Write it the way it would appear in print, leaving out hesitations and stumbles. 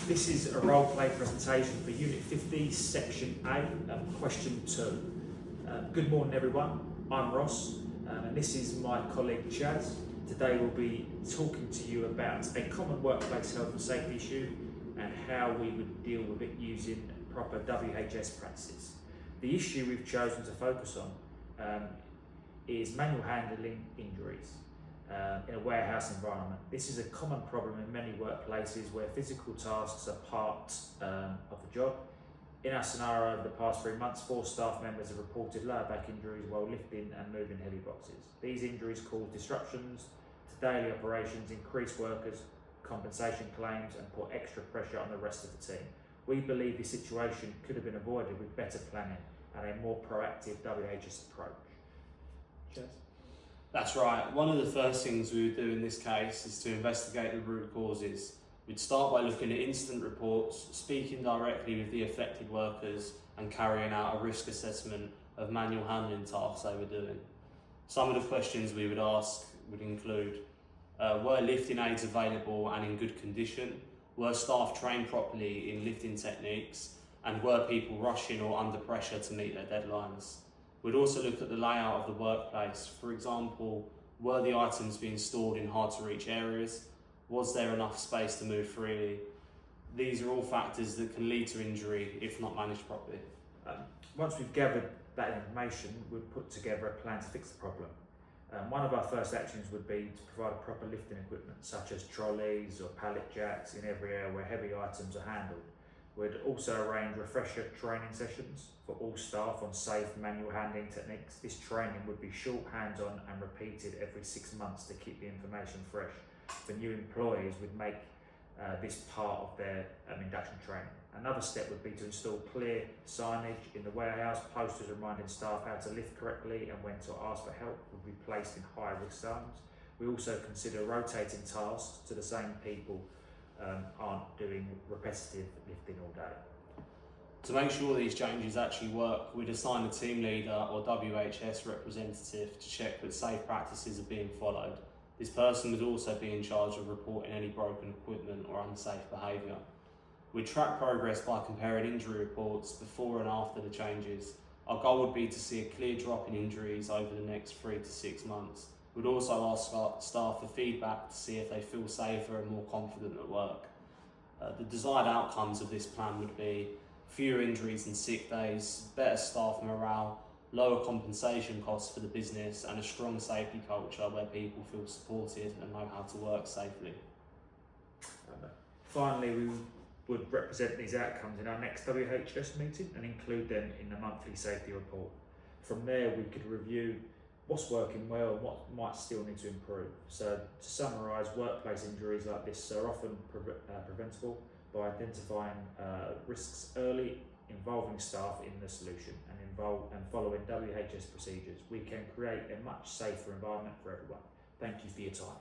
This is a role play presentation for Unit 50, Section A, Question 2. Good morning everyone, I'm Ross and this is my colleague Chaz. Today we'll be talking to you about a common workplace health and safety issue and how we would deal with it using proper WHS practices. The issue we've chosen to focus on is manual handling injuries in a warehouse environment. This is a common problem in many workplaces where physical tasks are part of the job. In our scenario over the past 3 months, 4 staff members have reported lower back injuries while lifting and moving heavy boxes. These injuries cause disruptions to daily operations, increase workers' compensation claims and put extra pressure on the rest of the team. We believe this situation could have been avoided with better planning and a more proactive WHS approach. Cheers. That's right. One of the first things we would do in this case is to investigate the root causes. We'd start by looking at incident reports, speaking directly with the affected workers and carrying out a risk assessment of manual handling tasks they were doing. Some of the questions we would ask would include, were lifting aids available and in good condition? Were staff trained properly in lifting techniques? And were people rushing or under pressure to meet their deadlines? We'd also look at the layout of the workplace. For example, were the items being stored in hard to reach areas? Was there enough space to move freely? These are all factors that can lead to injury if not managed properly. Once we've gathered that information, we'd put together a plan to fix the problem. One of our first actions would be to provide proper lifting equipment such as trolleys or pallet jacks in every area where heavy items are handled. We'd also arrange refresher training sessions for all staff on safe manual handling techniques. This training would be short, hands-on and repeated every 6 months to keep the information fresh. For new employees, we'd make this part of their induction training. Another step would be to install clear signage in the warehouse. Posters reminding staff how to lift correctly and when to ask for help would be placed in high-risk zones. We also consider rotating tasks to the same people aren't doing repetitive lifting all day. To make sure these changes actually work, we'd assign a team leader or WHS representative to check that safe practices are being followed. This person would also be in charge of reporting any broken equipment or unsafe behaviour. We'd track progress by comparing injury reports before and after the changes. Our goal would be to see a clear drop in injuries over the next 3 to 6 months. We'd also ask our staff for feedback to see if they feel safer and more confident at work. The desired outcomes of this plan would be fewer injuries and sick days, better staff morale, lower compensation costs for the business and a strong safety culture where people feel supported and know how to work safely. Finally, we would represent these outcomes in our next WHS meeting and include them in the monthly safety report. From there we could review what's working well and what might still need to improve. So to summarise, workplace injuries like this are often preventable by identifying risks early, involving staff in the solution and following WHS procedures. We can create a much safer environment for everyone. Thank you for your time.